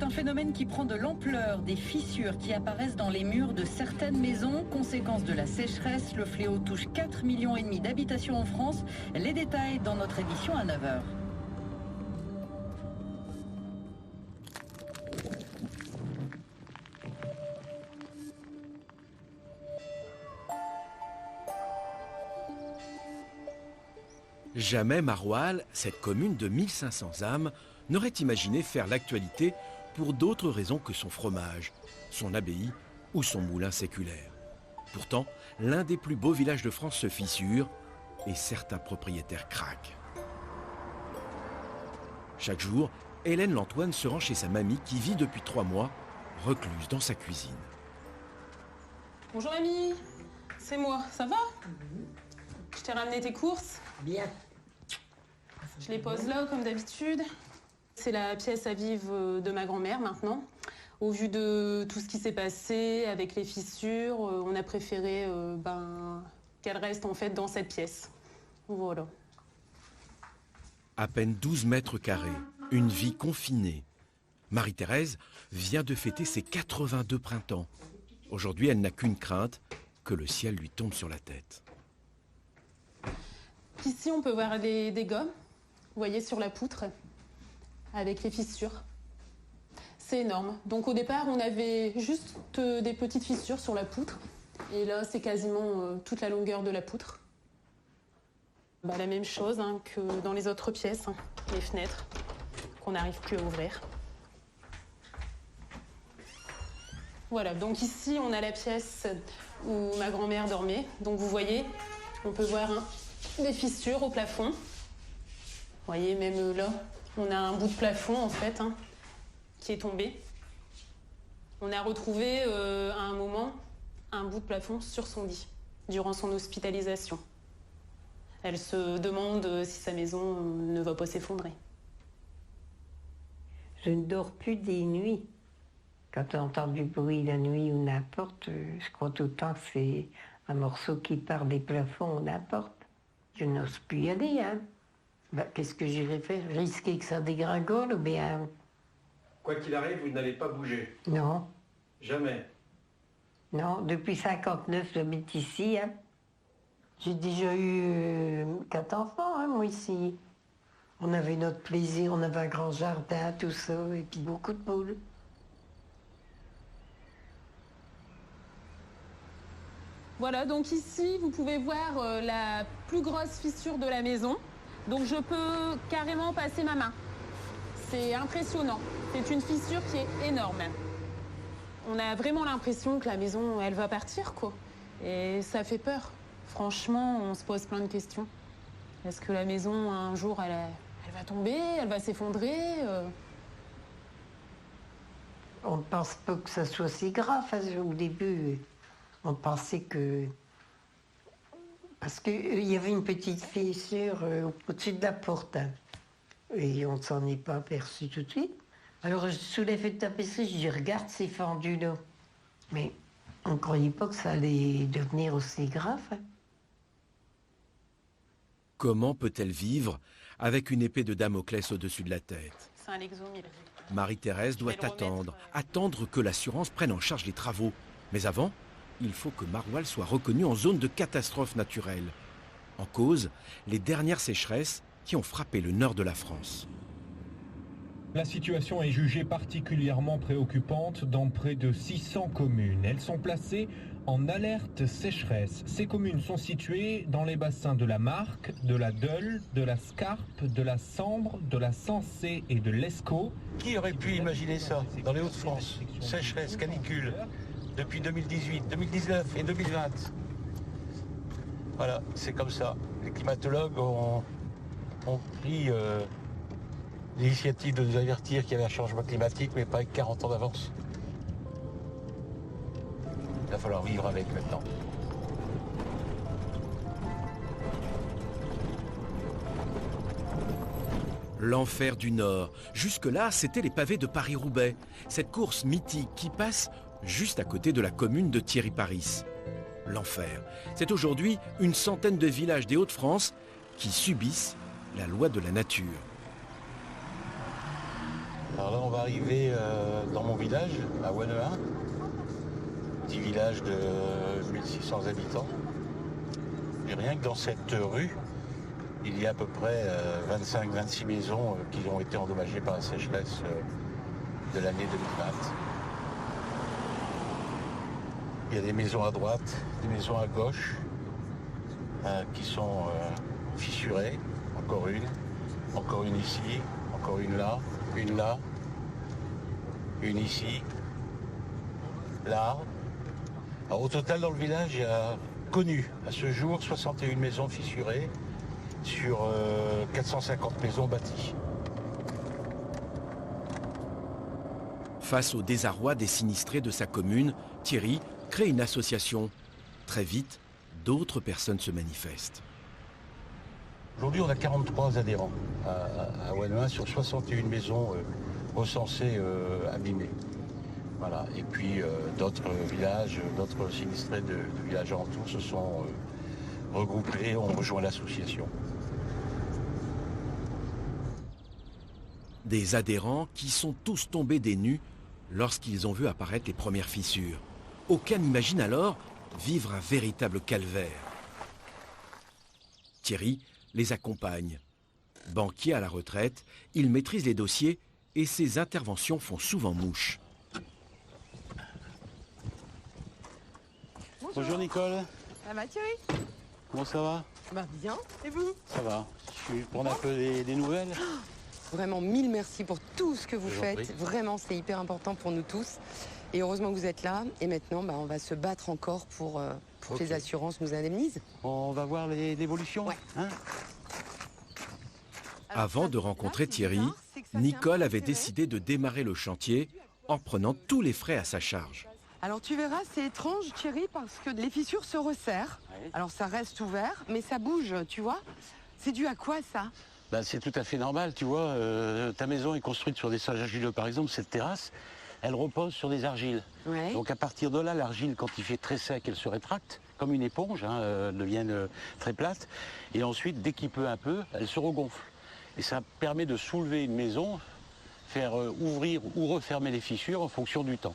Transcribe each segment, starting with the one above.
c'est un phénomène qui prend de l'ampleur. Des fissures qui apparaissent dans les murs de certaines maisons. Conséquence de la sécheresse, le fléau touche 4,5 millions d'habitations en France. Les détails dans notre édition à 9 h. Jamais Maroilles, cette commune de 1500 âmes, n'aurait imaginé faire l'actualité pour d'autres raisons que son fromage, son abbaye ou son moulin séculaire. Pourtant, l'un des plus beaux villages de France se fissure et certains propriétaires craquent. Chaque jour, Hélène Lantoine se rend chez sa mamie qui vit depuis 3 mois, recluse dans sa cuisine. Bonjour mamie, c'est moi, ça va? Je t'ai ramené tes courses? Bien. Je les pose là, comme d'habitude. C'est la pièce à vivre de ma grand-mère, maintenant. Au vu de tout ce qui s'est passé avec les fissures, on a préféré qu'elle reste en fait dans cette pièce. Voilà. À peine 12 mètres carrés, une vie confinée. Marie-Thérèse vient de fêter ses 82 printemps. Aujourd'hui, elle n'a qu'une crainte, que le ciel lui tombe sur la tête. Ici, on peut voir des gommes, vous voyez, sur la poutre, avec les fissures. C'est énorme. Donc au départ, on avait juste des petites fissures sur la poutre. Et là, c'est quasiment toute la longueur de la poutre. La même chose que dans les autres pièces, les fenêtres, qu'on n'arrive plus à ouvrir. Voilà, donc ici, on a la pièce où ma grand-mère dormait. Donc vous voyez, on peut voir des fissures au plafond. Vous voyez, même là, on a un bout de plafond, en fait, qui est tombé. On a retrouvé, à un moment, un bout de plafond sur son lit, durant son hospitalisation. Elle se demande si sa maison ne va pas s'effondrer. Je ne dors plus des nuits. Quand on entend du bruit la nuit ou n'importe, je crois tout le temps que c'est un morceau qui part des plafonds ou n'importe. Je n'ose plus y aller, qu'est-ce que j'irais faire? Risquer que ça dégringole ou bien... Quoi qu'il arrive, vous n'allez pas bouger? Non. Jamais? Non, depuis 59, j'habite ici. J'ai déjà eu 4 enfants, moi, ici. On avait notre plaisir, on avait un grand jardin, tout ça, et puis beaucoup de poules. Voilà, donc ici, vous pouvez voir la plus grosse fissure de la maison. Donc je peux carrément passer ma main. C'est impressionnant. C'est une fissure qui est énorme. On a vraiment l'impression que la maison, elle va partir, quoi. Et ça fait peur. Franchement, on se pose plein de questions. Est-ce que la maison, un jour, elle va tomber, elle va s'effondrer On ne pense pas que ça soit si grave. Au début, on pensait que... Parce qu'il y avait une petite fissure au-dessus de la porte. Et on ne s'en est pas aperçu tout de suite. Alors, sous l'effet de tapisserie, je dis, regarde, c'est fendu là. Mais on ne croyait pas que ça allait devenir aussi grave. Comment peut-elle vivre avec une épée de Damoclès au-dessus de la tête? C'est un Lexomil. Marie-Thérèse doit attendre que l'assurance prenne en charge les travaux. Mais avant, il faut que Maroilles soit reconnue en zone de catastrophe naturelle. En cause, les dernières sécheresses qui ont frappé le nord de la France. La situation est jugée particulièrement préoccupante dans près de 600 communes. Elles sont placées en alerte sécheresse. Ces communes sont situées dans les bassins de la Marque, de la Deule, de la Scarpe, de la Sambre, de la Sensée et de l'Escaut. Qui aurait pu imaginer ça dans les Hauts-de-France? Sécheresse, canicule, depuis 2018, 2019 et 2020. Voilà, c'est comme ça. Les climatologues ont pris l'initiative de nous avertir qu'il y avait un changement climatique, mais pas avec 40 ans d'avance. Il va falloir vivre avec maintenant. L'enfer du Nord. Jusque-là, c'était les pavés de Paris-Roubaix. Cette course mythique qui passe juste à côté de la commune de Thierry-Paris. L'enfer. C'est aujourd'hui une centaine de villages des Hauts-de-France qui subissent la loi de la nature. Alors là, on va arriver dans mon village, à Ouannehain, petit village de 1600 habitants. Et rien que dans cette rue, il y a à peu près 25-26 maisons qui ont été endommagées par la sécheresse de l'année 2020. Il y a des maisons à droite, des maisons à gauche qui sont fissurées. Encore une ici, encore une là, une ici, là. Alors, au total, dans le village, il y a connu à ce jour 61 maisons fissurées sur 450 maisons bâties. Face au désarroi des sinistrés de sa commune, Thierry crée une association. Très vite, d'autres personnes se manifestent. Aujourd'hui, on a 43 adhérents à Ouannehain sur 61 maisons recensées abîmées. Voilà. Et puis d'autres villages, d'autres sinistrés de villages alentours se sont regroupés, ont rejoint l'association. Des adhérents qui sont tous tombés des nues lorsqu'ils ont vu apparaître les premières fissures. Aucun n'imagine alors vivre un véritable calvaire. Thierry les accompagne. Banquier à la retraite, il maîtrise les dossiers et ses interventions font souvent mouche. Bonjour Nicole. Ça va Thierry? Comment ça va? Bah bien, et vous? Ça va. Je suis prendre un peu des nouvelles. Vraiment, mille merci pour tout ce que vous Je vous en faites. prie. Vraiment, c'est hyper important pour nous tous. Et heureusement que vous êtes là. Et maintenant, on va se battre encore pour que les assurances nous indemnisent. On va voir l'évolution. Ouais. Hein? Avant de rencontrer Thierry, Nicole avait décidé de démarrer le chantier en prenant tous les frais à sa charge. Alors tu verras, c'est étrange Thierry, parce que les fissures se resserrent. Ouais. Alors ça reste ouvert, mais ça bouge, tu vois. C'est dû à quoi ça? C'est tout à fait normal, tu vois. Ta maison est construite sur des sols argileux, par exemple, cette terrasse, elle repose sur des argiles. Ouais. Donc à partir de là, l'argile, quand il fait très sec, elle se rétracte, comme une éponge, elle devient très plate. Et ensuite, dès qu'il pleut un peu, elle se regonfle. Et ça permet de soulever une maison, faire ouvrir ou refermer les fissures en fonction du temps.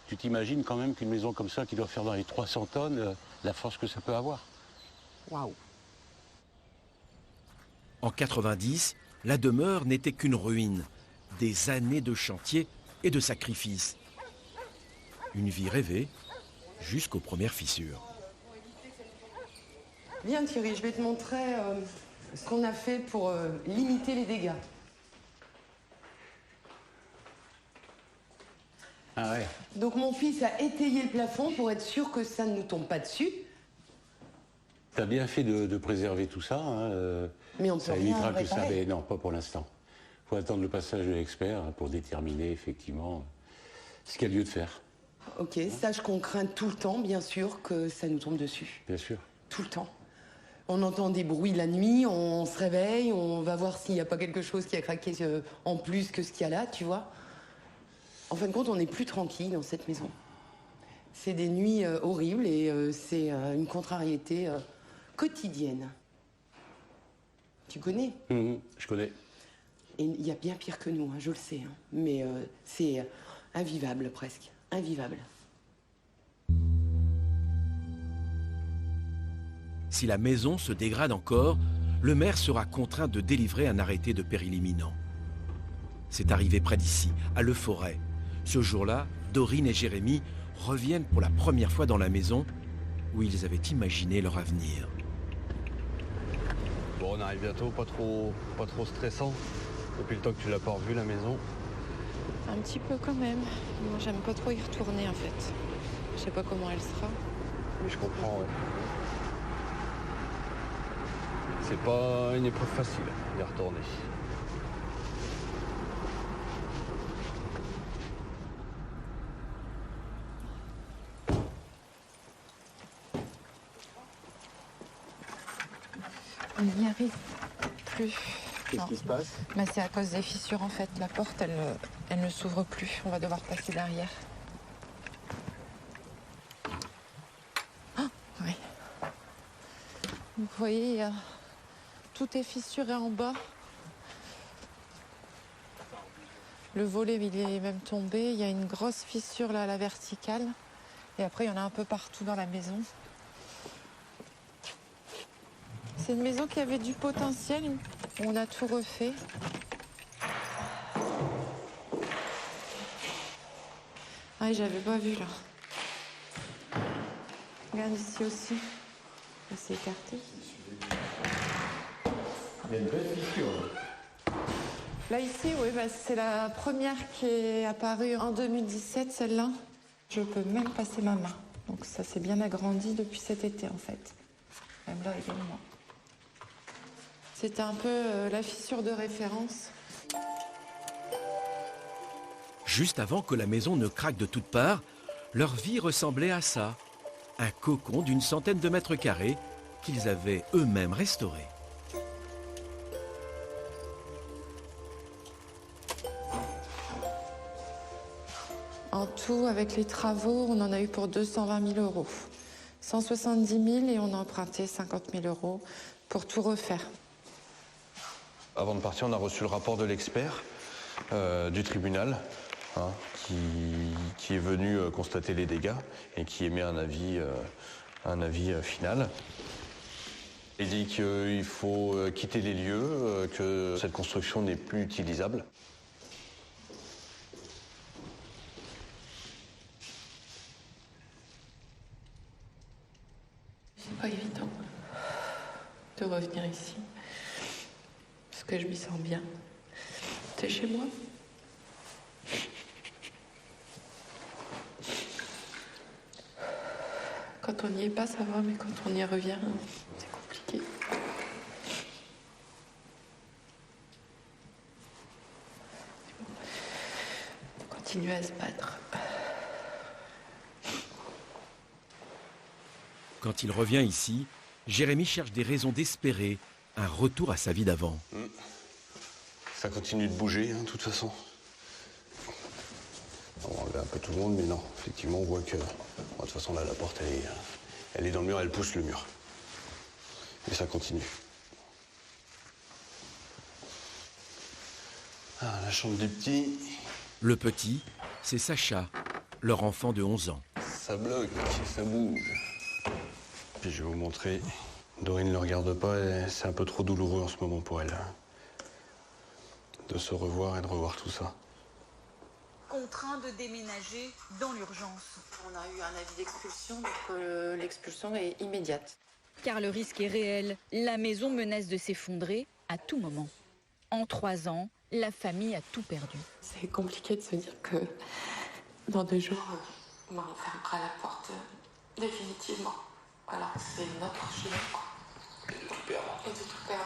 Tu t'imagines quand même qu'une maison comme ça, qui doit faire dans les 300 tonnes, la force que ça peut avoir. Waouh. En 90, la demeure n'était qu'une ruine. Des années de chantier et de sacrifices. Une vie rêvée jusqu'aux premières fissures. Viens Thierry, je vais te montrer ce qu'on a fait pour limiter les dégâts. Ah ouais. Donc mon fils a étayé le plafond pour être sûr que ça ne nous tombe pas dessus. T'as bien fait de préserver tout ça. Mais on peut ça rien évitera que ça. réparer. Mais non, pas pour l'instant. Il faut attendre le passage de l'expert pour déterminer effectivement ce qu'il y a lieu de faire. Ok, sache qu'on craint tout le temps, bien sûr, que ça nous tombe dessus. Bien sûr. Tout le temps. On entend des bruits la nuit, on se réveille, on va voir s'il n'y a pas quelque chose qui a craqué en plus que ce qu'il y a là, tu vois. En fin de compte, on n'est plus tranquille dans cette maison. C'est des nuits horribles et c'est une contrariété quotidienne. Tu connais? Je connais. Et il y a bien pire que nous, je le sais. Mais c'est invivable presque. Invivable. Si la maison se dégrade encore, le maire sera contraint de délivrer un arrêté de péril imminent. C'est arrivé près d'ici, à Le Forêt. Ce jour-là, Dorine et Jérémy reviennent pour la première fois dans la maison où ils avaient imaginé leur avenir. Bon, on arrive bientôt, pas trop stressant. Depuis le temps que tu l'as pas revu la maison. Un petit peu quand même. Moi, j'aime pas trop y retourner en fait. Je sais pas comment elle sera. Mais je comprends, ouais. C'est pas une épreuve facile d'y retourner. On n'y arrive plus. Qu'est-ce qui se passe? C'est à cause des fissures en fait. La porte, elle ne s'ouvre plus. On va devoir passer derrière. Ah, oui. Vous voyez, tout est fissuré en bas. Le volet, il est même tombé. Il y a une grosse fissure là à la verticale. Et après, il y en a un peu partout dans la maison. C'est une maison qui avait du potentiel. On a tout refait. Ah, j'avais pas vu là. Regarde ici aussi. Ça s'est écarté. Il y a une belle fissure. Là ici, oui, bah, c'est la première qui est apparue en 2017, celle-là. Je peux même passer ma main. Donc ça s'est bien agrandi depuis cet été en fait. Même là également. C'était un peu la fissure de référence. Juste avant que la maison ne craque de toutes parts, leur vie ressemblait à ça. Un cocon d'une centaine de mètres carrés qu'ils avaient eux-mêmes restauré. En tout, avec les travaux, on en a eu pour 220 000 euros. 170 000 et on a emprunté 50 000 euros pour tout refaire. Avant de partir, on a reçu le rapport de l'expert du tribunal qui est venu constater les dégâts et qui émet un avis final. Il dit qu'il faut quitter les lieux, que cette construction n'est plus utilisable. C'est pas évident de revenir ici. Parce que je m'y sens bien. C'est chez moi. Quand on n'y est pas, ça va, mais quand on y revient, c'est compliqué. On continue à se battre. Quand il revient ici, Jérémy cherche des raisons d'espérer un retour à sa vie d'avant. Ça continue de bouger, de toute façon. On va enlever un peu tout le monde, mais non, effectivement, on voit que... de toute façon, là, la porte, elle est dans le mur, elle pousse le mur. Et ça continue. Ah, la chambre du petit. Le petit, c'est Sacha, leur enfant de 11 ans. Ça bloque, ça bouge. Puis je vais vous montrer. Dorine ne le regarde pas, et c'est un peu trop douloureux en ce moment pour elle. De se revoir et de revoir tout ça. Contraint de déménager dans l'urgence. On a eu un avis d'expulsion, donc l'expulsion est immédiate. Car le risque est réel. La maison menace de s'effondrer à tout moment. En 3 ans, la famille a tout perdu. C'est compliqué de se dire que dans 2 jours, on fermera la porte définitivement. Voilà, c'est notre chez nous. Et de tout perdre. Et de tout perdre.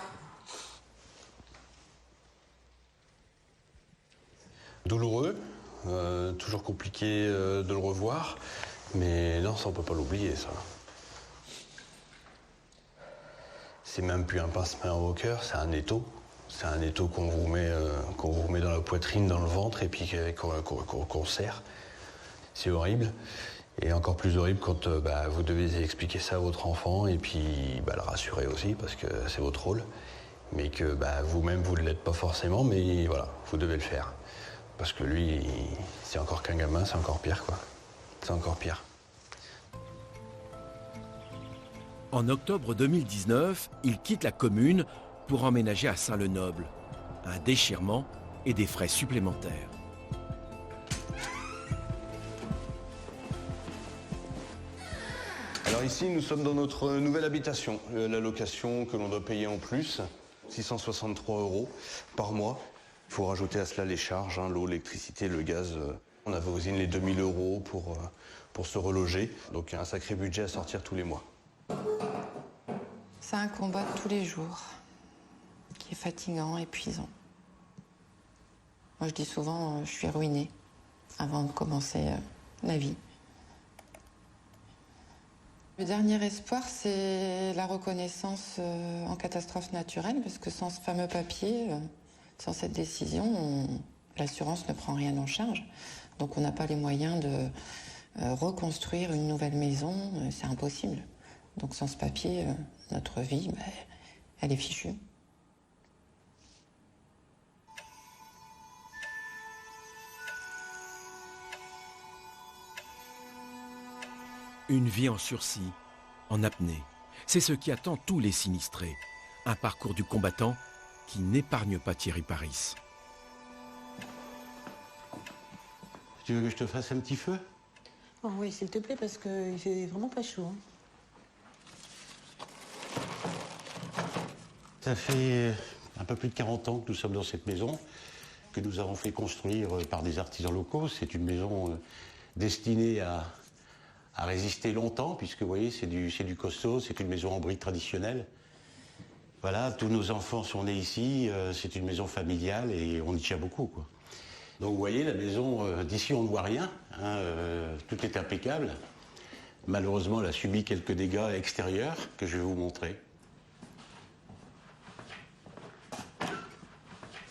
Douloureux, toujours compliqué de le revoir, mais non, ça on peut pas l'oublier, ça. C'est même plus un pansement au cœur, c'est un étau. C'est un étau qu'on vous met dans la poitrine, dans le ventre, et puis qu'on serre. C'est horrible. Et encore plus horrible quand vous devez expliquer ça à votre enfant, et puis le rassurer aussi, parce que c'est votre rôle. Mais que vous-même, vous ne l'êtes pas forcément, mais voilà, vous devez le faire. Parce que lui, c'est encore qu'un gamin, c'est encore pire, quoi. C'est encore pire. En octobre 2019, il quitte la commune pour emménager à Saint-Lenoble. Un déchirement et des frais supplémentaires. Alors ici, nous sommes dans notre nouvelle habitation. La location que l'on doit payer en plus, 663 € par mois. Il faut rajouter à cela les charges, l'eau, l'électricité, le gaz. On avait aussi les 2000 € pour se reloger. Donc un sacré budget à sortir tous les mois. C'est un combat de tous les jours, qui est fatigant, épuisant. Moi, je dis souvent, je suis ruinée avant de commencer la vie. Le dernier espoir, c'est la reconnaissance en catastrophe naturelle, parce que sans ce fameux papier, sans cette décision, l'assurance ne prend rien en charge. Donc on n'a pas les moyens de reconstruire une nouvelle maison, c'est impossible. Donc sans ce papier, notre vie, elle est fichue. Une vie en sursis, en apnée. C'est ce qui attend tous les sinistrés. Un parcours du combattant qui n'épargne pas Thierry Paris. Tu veux que je te fasse un petit feu? Oh oui, s'il te plaît, parce qu'il fait vraiment pas chaud. Hein. Ça fait un peu plus de 40 ans que nous sommes dans cette maison, que nous avons fait construire par des artisans locaux. C'est une maison destinée à résister longtemps, puisque vous voyez, c'est du costaud, c'est une maison en briques traditionnelle. Voilà, tous nos enfants sont nés ici, c'est une maison familiale et on y tient beaucoup, quoi. Donc vous voyez, la maison, d'ici on ne voit rien, hein, tout est impeccable. Malheureusement, elle a subi quelques dégâts extérieurs que je vais vous montrer.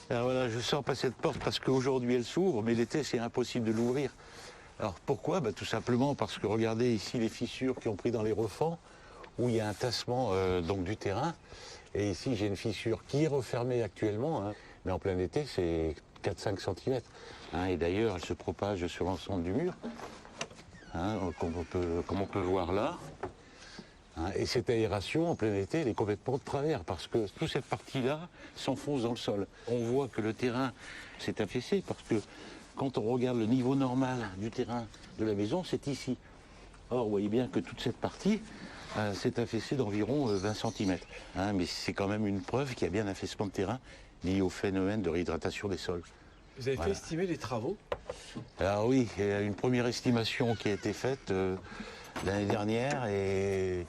Alors voilà, je sors pas cette porte parce qu'aujourd'hui elle s'ouvre, mais l'été c'est impossible de l'ouvrir. Alors pourquoi? Tout simplement parce que regardez ici les fissures qui ont pris dans les refends, où il y a un tassement donc du terrain. Et ici j'ai une fissure qui est refermée actuellement, hein, mais en plein été c'est 4-5 cm. Hein, et d'ailleurs elle se propage sur l'ensemble du mur, hein, comme on peut voir là. Hein, et cette aération en plein été elle est complètement de travers parce que toute cette partie-là s'enfonce dans le sol. On voit que le terrain s'est affaissé parce que quand on regarde le niveau normal du terrain de la maison, c'est ici. Or, vous voyez bien que toute cette partie s'est affaissée d'environ 20 cm. Hein, mais c'est quand même une preuve qu'il y a bien un affaissement de terrain lié au phénomène de réhydratation des sols. Vous avez fait estimer les travaux? Alors oui, il y a une première estimation qui a été faite l'année dernière et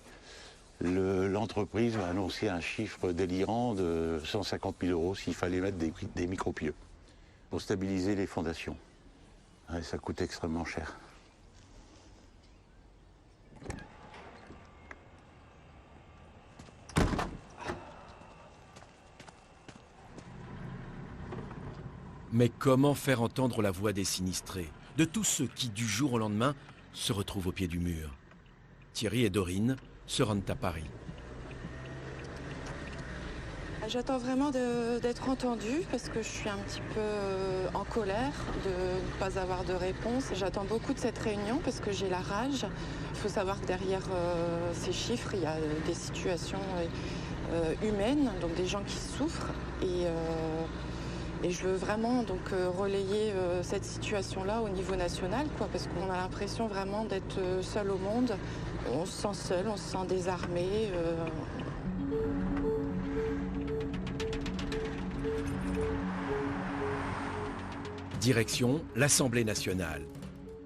l'entreprise m'a annoncé un chiffre délirant de 150 000 € s'il fallait mettre des micropieux pour stabiliser les fondations. Ouais, ça coûte extrêmement cher. Mais comment faire entendre la voix des sinistrés, de tous ceux qui, du jour au lendemain, se retrouvent au pied du mur? Thierry et Dorine se rendent à Paris. J'attends vraiment d'être entendue parce que je suis un petit peu en colère de ne pas avoir de réponse. J'attends beaucoup de cette réunion parce que j'ai la rage. Il faut savoir que derrière ces chiffres, il y a des situations humaines, donc des gens qui souffrent. Et je veux vraiment donc relayer cette situation-là au niveau national, quoi, parce qu'on a l'impression vraiment d'être seul au monde. On se sent seul, on se sent désarmé. Direction l'Assemblée nationale.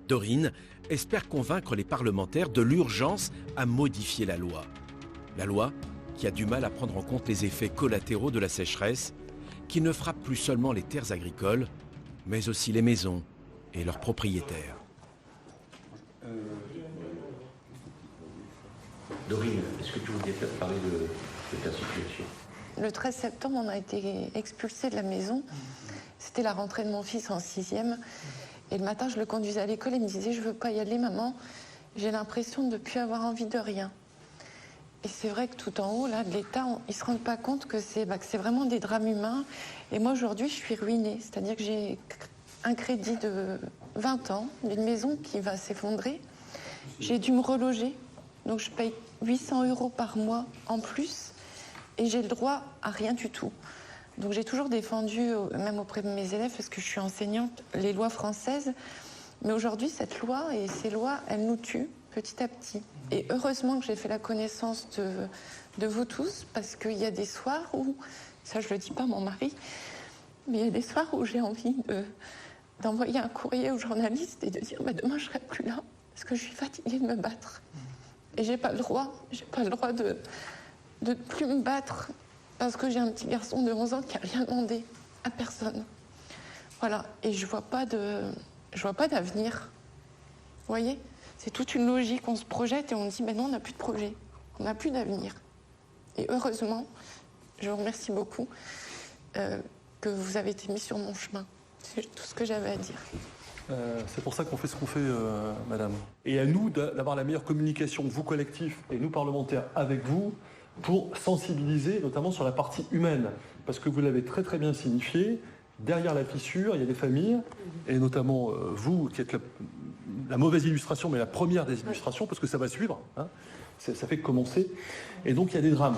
Dorine espère convaincre les parlementaires de l'urgence à modifier la loi. La loi qui a du mal à prendre en compte les effets collatéraux de la sécheresse, qui ne frappe plus seulement les terres agricoles, mais aussi les maisons et leurs propriétaires. Dorine, est-ce que tu voudrais peut-être parler de ta situation? Le 13 septembre, on a été expulsés de la maison. C'était la rentrée de mon fils en 6e. Et le matin, je le conduisais à l'école et il me disait « Je veux pas y aller, maman. J'ai l'impression de ne plus avoir envie de rien. » Et c'est vrai que tout en haut, là, de l'État, ils ne se rendent pas compte que c'est vraiment des drames humains. Et moi, aujourd'hui, je suis ruinée. C'est-à-dire que j'ai un crédit de 20 ans d'une maison qui va s'effondrer. J'ai dû me reloger. Donc, je paye 800 € par mois en plus. Et j'ai le droit à rien du tout. Donc, j'ai toujours défendu, même auprès de mes élèves, parce que je suis enseignante, les lois françaises. Mais aujourd'hui, cette loi et ces lois, elles nous tuent petit à petit. Et heureusement que j'ai fait la connaissance de vous tous, parce qu'il y a des soirs où, ça je le dis pas à mon mari, mais il y a des soirs où j'ai envie d'envoyer un courrier aux journalistes et de dire demain je serai plus là, parce que je suis fatiguée de me battre. Et j'ai pas le droit de ne plus me battre, parce que j'ai un petit garçon de 11 ans qui a rien demandé à personne. Voilà, et je vois pas d'avenir. Vous voyez ? C'est toute une logique, on se projette et on dit non, on n'a plus de projet, on n'a plus d'avenir. Et heureusement, je vous remercie beaucoup que vous avez été mis sur mon chemin. C'est tout ce que j'avais à dire. C'est pour ça qu'on fait ce qu'on fait, madame. Et à nous d'avoir la meilleure communication, vous collectifs et nous parlementaires avec vous, pour sensibiliser notamment sur la partie humaine. Parce que vous l'avez très très bien signifié, derrière la fissure, il y a des familles, et notamment vous qui êtes la mauvaise illustration, mais la première des illustrations, parce que ça va suivre. Hein. Ça fait commencer. Et donc, il y a des drames.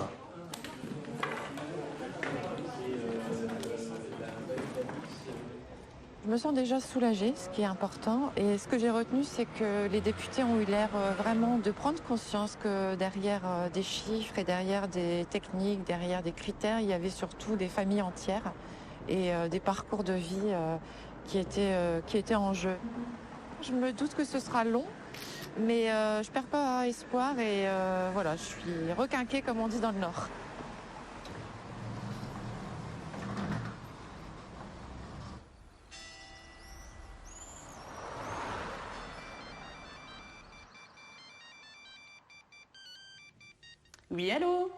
Je me sens déjà soulagée, ce qui est important. Et ce que j'ai retenu, c'est que les députés ont eu l'air vraiment de prendre conscience que derrière des chiffres et derrière des techniques, derrière des critères, il y avait surtout des familles entières et des parcours de vie qui étaient en jeu. Je me doute que ce sera long, mais je perds pas espoir et voilà, je suis requinquée comme on dit dans le Nord. Oui, allô?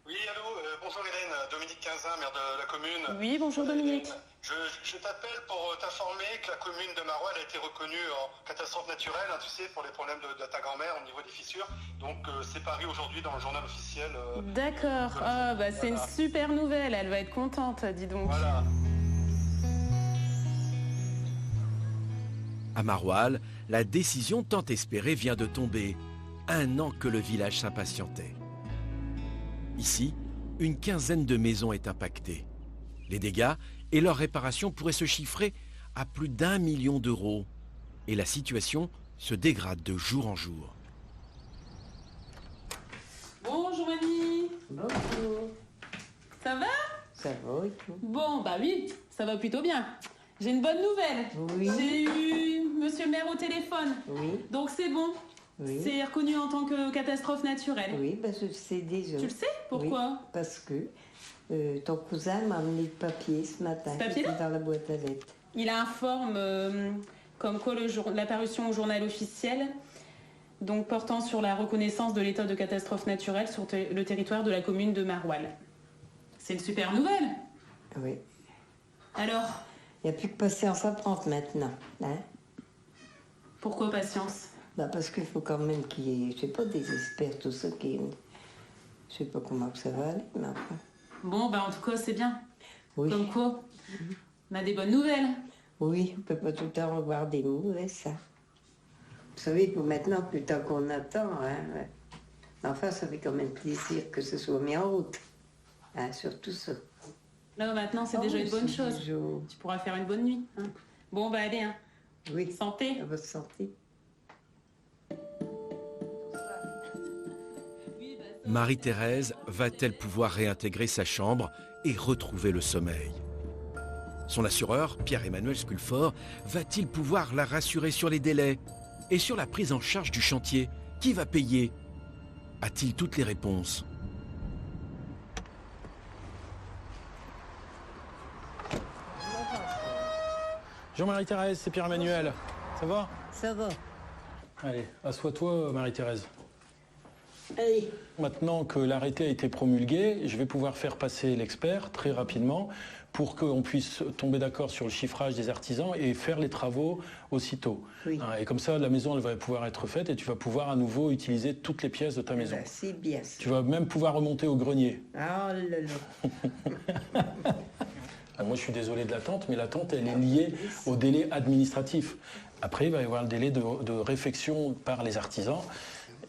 Oui, allô, bonjour Hélène, Dominique Quinzin, maire de la commune. Oui, bonjour Dominique. Je t'appelle pour t'informer que la commune de Maroilles a été reconnue en catastrophe naturelle, hein, tu sais, pour les problèmes de ta grand-mère au niveau des fissures. Donc c'est paru aujourd'hui dans le journal officiel. D'accord, c'est une super nouvelle, elle va être contente, dis donc. Voilà. À Maroilles, la décision tant espérée vient de tomber. 1 an que le village s'impatientait. Ici, une quinzaine de maisons est impactée. Les dégâts et leur réparation pourraient se chiffrer à plus d'1 million d'euros. Et la situation se dégrade de jour en jour. Bonjour mamie. Bonjour. Ça va? Ça va et tout? Bon, bah oui, ça va plutôt bien. J'ai une bonne nouvelle. Oui. J'ai eu monsieur le maire au téléphone. Oui. Donc c'est bon. Oui. C'est reconnu en tant que catastrophe naturelle. Oui, je le sais déjà. Tu le sais? Pourquoi? Oui, parce que ton cousin m'a amené le papier ce matin. Ce papier-là? Dans la boîte à lettres. Il informe comme quoi l'apparition au journal officiel, donc portant sur la reconnaissance de l'état de catastrophe naturelle sur le territoire de la commune de Maroilles. C'est une super nouvelle. Oui. Alors? Il n'y a plus que patience à prendre maintenant. Hein? Pourquoi patience? Parce qu'il faut quand même qu'il y ait, je sais pas, des experts, tout ça qui... Je sais pas comment que ça va aller, mais enfin... Bon, en tout cas, c'est bien. Oui. Comme quoi, on a des bonnes nouvelles. Oui, on peut pas tout le temps avoir des mauvais, ça. Vous savez, pour maintenant, plus le temps qu'on attend, hein, ouais. Enfin, ça fait quand même plaisir que ce soit mis en route. Hein, surtout ça. Là, maintenant, c'est déjà une bonne chose. Tu pourras faire une bonne nuit. Hein. Bon, allez, hein. Oui. Santé. À votre santé. Marie-Thérèse va-t-elle pouvoir réintégrer sa chambre et retrouver le sommeil? Son assureur, Pierre-Emmanuel Sculfort, va-t-il pouvoir la rassurer sur les délais et sur la prise en charge du chantier? Qui va payer? A-t-il toutes les réponses? Bonjour Marie-Thérèse, c'est Pierre-Emmanuel. Ça va? Ça va. Allez, assois-toi Marie-Thérèse. Allez. Maintenant que l'arrêté a été promulgué, je vais pouvoir faire passer l'expert très rapidement pour qu'on puisse tomber d'accord sur le chiffrage des artisans et faire les travaux aussitôt. Oui. Et comme ça, la maison elle va pouvoir être faite et tu vas pouvoir à nouveau utiliser toutes les pièces de ta maison. C'est bien ça. Tu vas même pouvoir remonter au grenier. Ah là là. Moi, je suis désolé de l'attente, mais l'attente, elle est liée au délai administratif. Après, il va y avoir le délai de réfection par les artisans.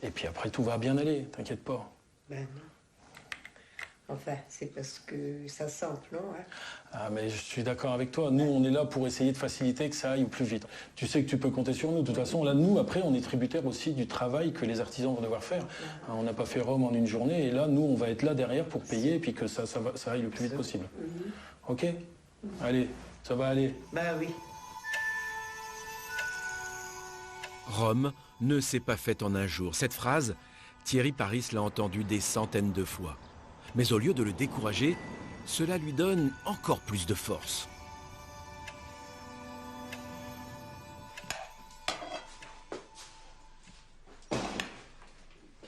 Et puis après, tout va bien aller, t'inquiète pas. Ben non. Enfin, c'est parce que ça sent long, hein. Ah, mais je suis d'accord avec toi. Nous, on est là pour essayer de faciliter que ça aille au plus vite. Tu sais que tu peux compter sur nous. De toute façon, là, nous, après, on est tributaire aussi du travail que les artisans vont devoir faire. On n'a pas fait Rome en une journée. Et là, nous, on va être là derrière pour payer et puis que ça aille le plus vite possible. OK? Allez, ça va aller. Ben oui. Rome ne s'est pas faite en un jour. Cette phrase, Thierry Paris l'a entendue des centaines de fois. Mais au lieu de le décourager, cela lui donne encore plus de force.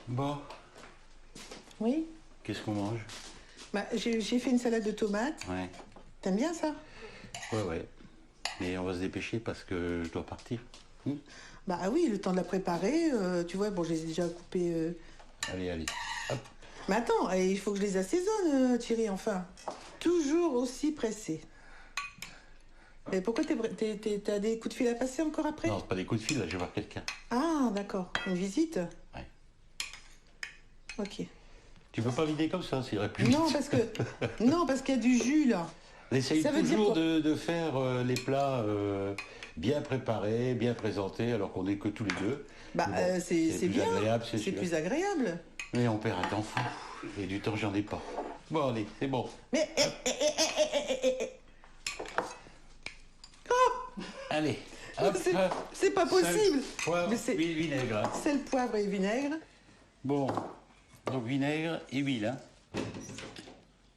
Bon, Oui. qu'est-ce qu'on mange? J'ai fait une salade de tomates. Ouais. T'aimes bien ça? Ouais. Mais on va se dépêcher parce que je dois partir. Bah oui, le temps de la préparer. Tu vois, bon, je les ai déjà coupés. Allez. Hop. Mais attends, il faut que je les assaisonne, Thierry, enfin. Toujours aussi pressé. Et pourquoi t'as des coups de fil à passer encore après? Non, c'est pas des coups de fil, là, je vais voir quelqu'un. Ah, d'accord. Une visite? Ouais. Ok. Tu peux pas vider comme ça, c'est plus Non, vite. parce qu'il y a du jus, là. On essaye Ça veut dire toujours quoi de faire les plats bien préparés, bien présentés, alors qu'on n'est que tous les deux. Bah, Bon, c'est bien. agréable, C'est sûr. plus agréable. Mais on perd un temps fou. Et du temps, j'en ai pas. Bon, allez, c'est bon. Mais... Allez, hop, C'est pas possible. Poivre, Mais c'est- huile, vinaigre. Sel, poivre et vinaigre. Bon, donc vinaigre et huile. Hein.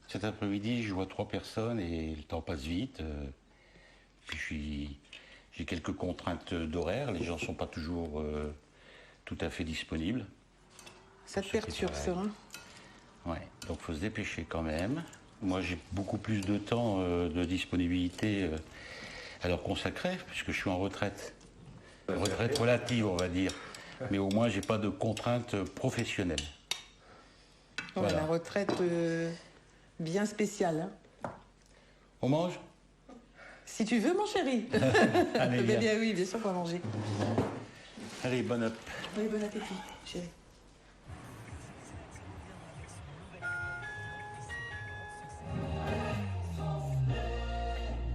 Cet après-midi, je vois 3 personnes et le temps passe vite. Puis j'ai quelques contraintes d'horaire. Les gens ne sont pas toujours tout à fait disponibles. Ça te perturbe, ça, hein? Ouais, donc il faut se dépêcher quand même. Moi, j'ai beaucoup plus de temps de disponibilité à leur consacrer, puisque je suis en retraite. Retraite relative, on va dire. Mais au moins, j'ai pas de contraintes professionnelles. Ouais, Voilà. la retraite bien spéciale. Hein. On mange? Si tu veux, mon chéri. Allez, Mais viens. bien oui, bien sûr qu'on va manger. Allez, bon up. Oui, bon appétit, chéri.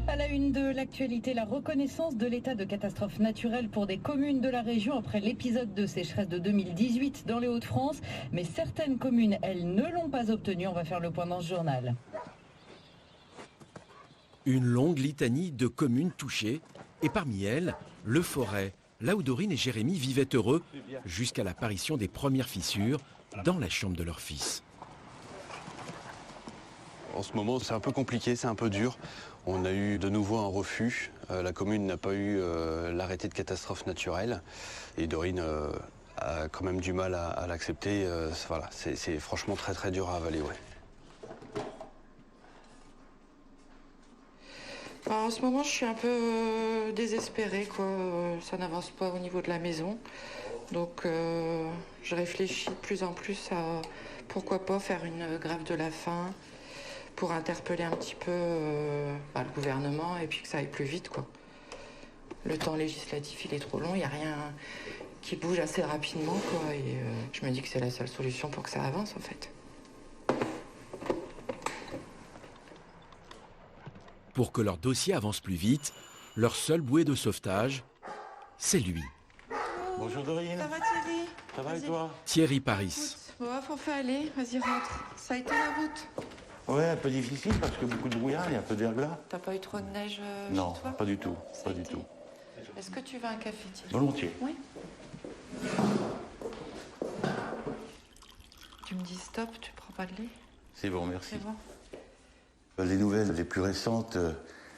À la une de l'actualité, la reconnaissance de l'état de catastrophe naturelle pour des communes de la région après l'épisode de sécheresse de 2018 dans les Hauts-de-France. Mais certaines communes, elles, ne l'ont pas obtenu. On va faire le point dans ce journal. Une longue litanie de communes touchées, et parmi elles, le Forêt, là où Dorine et Jérémy vivaient heureux jusqu'à l'apparition des premières fissures dans la chambre de leur fils. En ce moment, c'est un peu compliqué, c'est un peu dur. On a eu de nouveau un refus. La commune n'a pas eu l'arrêté de catastrophe naturelle. Et Dorine a quand même du mal à l'accepter. Voilà, c'est franchement très très dur à avaler, ouais. En ce moment, je suis un peu désespérée, quoi. Ça n'avance pas au niveau de la maison. Donc, je réfléchis de plus en plus à pourquoi pas faire une grève de la faim pour interpeller un petit peu le gouvernement et puis que ça aille plus vite, quoi. Le temps législatif, il est trop long, il n'y a rien qui bouge assez rapidement, quoi. Et je me dis que c'est la seule solution pour que ça avance, en fait. Pour que leur dossier avance plus vite, leur seule bouée de sauvetage, c'est lui, Bonjour Dorine. Ça va, Thierry? Ça va et toi? Thierry Paris. Bon, faut faire aller, vas-y, rentre. Ça a été la route? Ouais, un peu difficile parce que beaucoup de brouillard et un peu de verglas. T'as pas eu trop de neige Non, chez toi? pas du tout, pas du tout. Est-ce que tu veux un café, Thierry? Volontiers. Oui. Tu me dis stop, tu prends pas de lait? C'est bon, merci. C'est bon. Les nouvelles les plus récentes,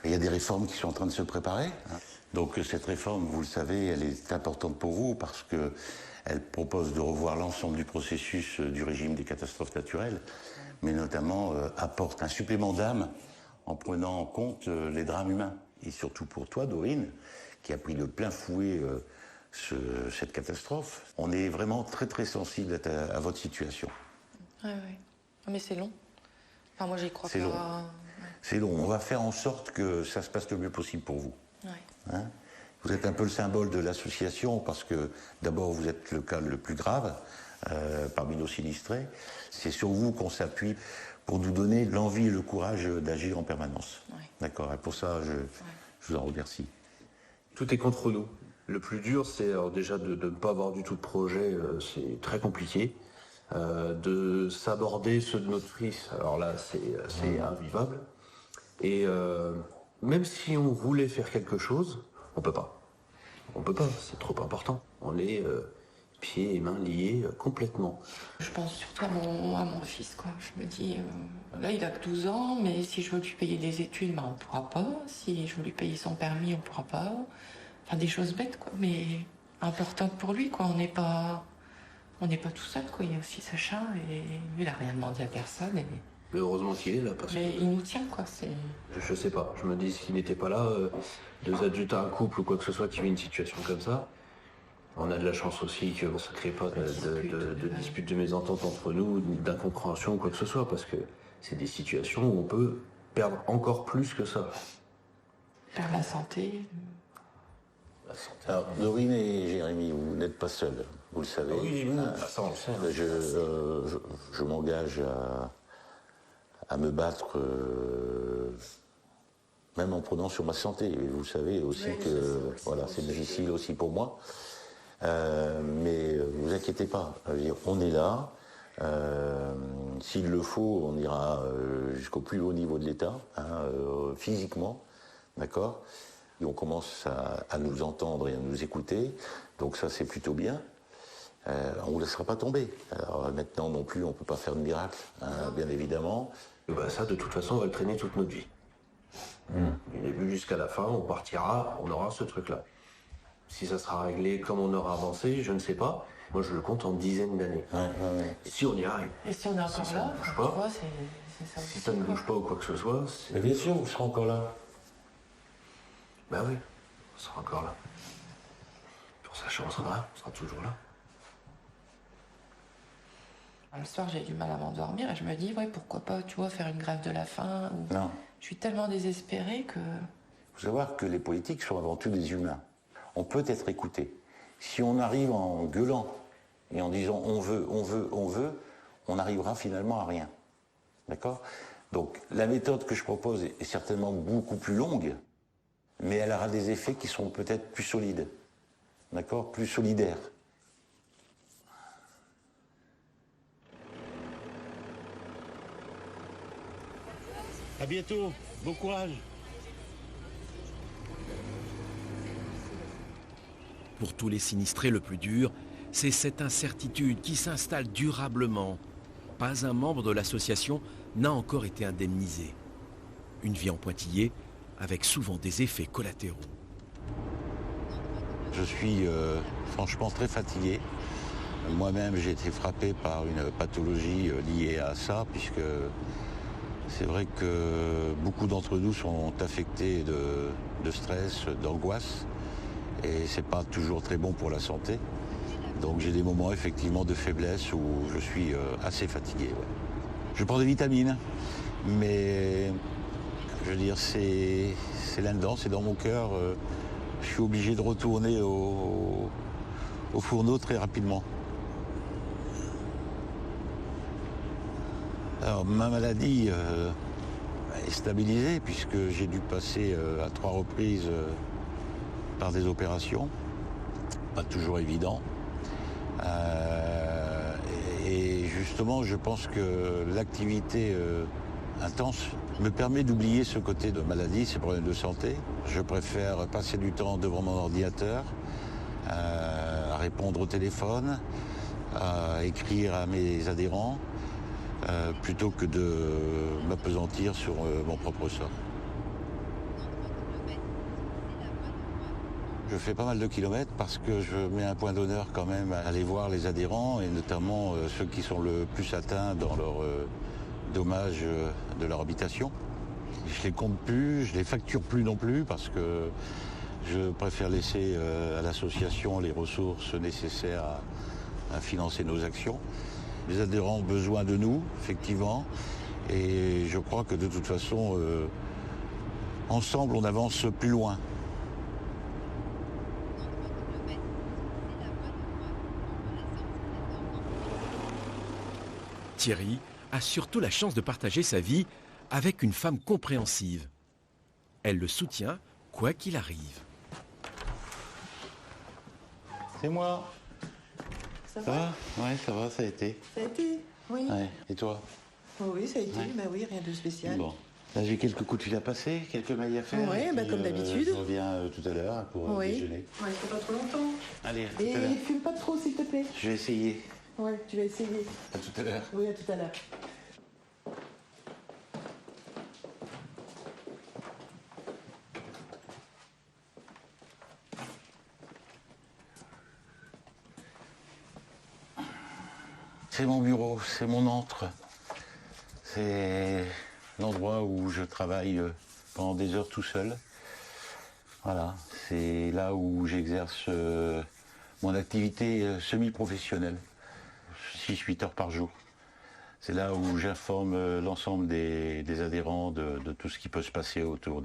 il y a des réformes qui sont en train de se préparer. Hein. Donc cette réforme, vous le savez, elle est importante pour vous parce qu'elle propose de revoir l'ensemble du processus du régime des catastrophes naturelles, mais notamment apporte un supplément d'âme en prenant en compte les drames humains. Et surtout pour toi, Dorine, qui a pris de plein fouet cette catastrophe, on est vraiment très très sensible à votre situation. Ouais, ouais. Ah, mais c'est long. Enfin, moi, j'y crois pas. C'est long. C'est long. On va faire en sorte que ça se passe le mieux possible pour vous. Ouais. Hein? Vous êtes un peu le symbole de l'association parce que d'abord vous êtes le cas le plus grave parmi nos sinistrés. C'est sur vous qu'on s'appuie pour nous donner l'envie et le courage d'agir en permanence. Ouais. D'accord. Et pour ça, je vous en remercie. Tout est contre nous. Le plus dur, c'est déjà de ne pas avoir du tout de projet, c'est très compliqué. De s'aborder ceux de notre fils, alors là, c'est invivable. Et même si on voulait faire quelque chose, on peut pas. On peut pas, c'est trop important. On est pieds et mains liés complètement. Je pense surtout à mon fils, quoi. Je me dis, là, il a que 12 ans, mais si je veux lui payer des études, on pourra pas. Si je veux lui payer son permis, on pourra pas. Enfin, des choses bêtes, quoi, mais importantes pour lui, quoi. On n'est pas tout seul, quoi. Il y a aussi Sacha, et lui, il a rien demandé à personne. Et... Mais heureusement qu'il est là, parce mais que... il nous tient, quoi. Je sais pas, je me dis s'il n'était pas là, 2 adultes à un couple ou quoi que ce soit qui vit une situation comme ça, on a de la chance aussi que ça ne crée pas de disputes, de mésentente entre nous, d'incompréhension ou quoi que ce soit, parce que c'est des situations où on peut perdre encore plus que ça. Faire la santé. Alors, Dorine et Jérémy, vous n'êtes pas seuls, vous le savez. Oui, ça on le sait. Je m'engage à me battre, même en prenant sur ma santé. Et vous savez aussi que voilà, c'est difficile aussi pour moi. Mais vous inquiétez pas, je veux dire, on est là. S'il le faut, on ira jusqu'au plus haut niveau de l'État, physiquement, d'accord ? Et on commence à nous entendre et à nous écouter, donc ça c'est plutôt bien. On ne vous laissera pas tomber. Alors maintenant non plus, on ne peut pas faire de miracle, bien évidemment. Ça, de toute façon, on va le traîner toute notre vie. Du début jusqu'à la fin, on partira, on aura ce truc-là. Si ça sera réglé comme on aura avancé, je ne sais pas. Moi, je le compte en dizaines d'années. Et si on y arrive. Et si on est encore là, si ça ne bouge pas ou quoi que ce soit, mais bien sûr, vous serez encore là. Ben oui, on sera encore là. Pour ça changera, on sera toujours là. Le soir, j'ai du mal à m'endormir et je me dis, ouais, pourquoi pas, tu vois, faire une grève de la faim. Non. Je suis tellement désespérée que... Il faut savoir que les politiques sont avant tout des humains. On peut être écouté. Si on arrive en gueulant et en disant on veut, on n'arrivera finalement à rien. D'accord ? Donc la méthode que je propose est certainement beaucoup plus longue, mais elle aura des effets qui seront peut-être plus solides. D'accord ? Plus solidaires. À bientôt, bon courage. Pour tous les sinistrés, le plus dur, c'est cette incertitude qui s'installe durablement. Pas un membre de l'association n'a encore été indemnisé. Une vie en pointillé, avec souvent des effets collatéraux. Je suis franchement très fatigué. Moi-même, j'ai été frappé par une pathologie liée à ça, puisque c'est vrai que beaucoup d'entre nous sont affectés de stress, d'angoisse. Et c'est pas toujours très bon pour la santé. Donc j'ai des moments effectivement de faiblesse où je suis assez fatigué. Ouais. Je prends des vitamines, mais je veux dire c'est là-dedans, c'est dans mon cœur. Je suis obligé de retourner au fourneau très rapidement. Alors ma maladie est stabilisée puisque j'ai dû passer à 3 reprises par des opérations, pas toujours évident. Et justement, je pense que l'activité intense me permet d'oublier ce côté de maladie, ces problèmes de santé. Je préfère passer du temps devant mon ordinateur, à répondre au téléphone, à écrire à mes adhérents, plutôt que de m'appesantir sur mon propre sort. Je fais pas mal de kilomètres parce que je mets un point d'honneur quand même à aller voir les adhérents et notamment ceux qui sont le plus atteints dans leur dommages de leur habitation. Je les compte plus, je les facture plus non plus parce que je préfère laisser à l'association les ressources nécessaires à financer nos actions. Les adhérents ont besoin de nous, effectivement, et je crois que de toute façon, ensemble, on avance plus loin. Thierry a surtout la chance de partager sa vie avec une femme compréhensive. Elle le soutient, quoi qu'il arrive. C'est moi. Ça va ? Ouais, ça va, ça a été. Ça a été, oui. Ouais. Et toi ? Oh oui, ça a été, Ouais. bah oui, rien de spécial. Bon. Là, j'ai quelques coups de fil à passer, quelques mails à faire. Ouais, et bah, puis, comme d'habitude. Je reviens tout à l'heure pour Oui. déjeuner. Ouais, faut pas trop longtemps. Allez, à tout Et à l'heure. fume pas trop, s'il te plaît. Je vais essayer. Ouais, tu vas essayer. À tout à l'heure. Oui, à tout à l'heure. C'est mon bureau, c'est mon antre. C'est l'endroit où je travaille pendant des heures tout seul. Voilà, c'est là où j'exerce mon activité semi-professionnelle, 6-8 heures par jour. C'est là où j'informe l'ensemble des adhérents de tout ce qui peut se passer autour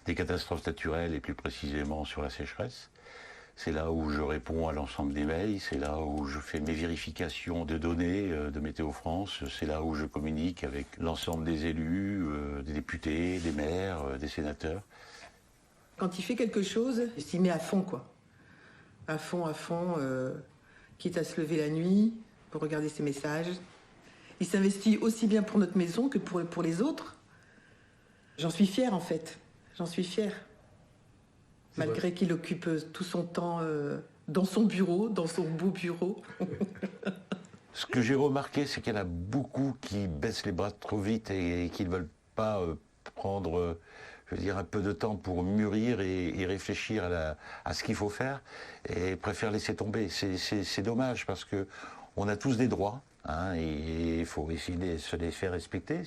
des catastrophes naturelles et plus précisément sur la sécheresse. C'est là où je réponds à l'ensemble des mails, c'est là où je fais mes vérifications de données de Météo France, c'est là où je communique avec l'ensemble des élus, des députés, des maires, des sénateurs. Quand il fait quelque chose, il s'y met à fond, quoi. À fond, quitte à se lever la nuit pour regarder ses messages. Il s'investit aussi bien pour notre maison que pour les autres. J'en suis fière, en fait. J'en suis fière. Malgré qu'il occupe tout son temps dans son bureau, dans son beau bureau. Ce que j'ai remarqué, c'est qu'il y en a beaucoup qui baissent les bras trop vite et qui ne veulent pas prendre, je veux dire, un peu de temps pour mûrir et réfléchir à ce qu'il faut faire et préfèrent laisser tomber. C'est dommage parce que on a tous des droits, hein, et il faut essayer de se les faire respecter.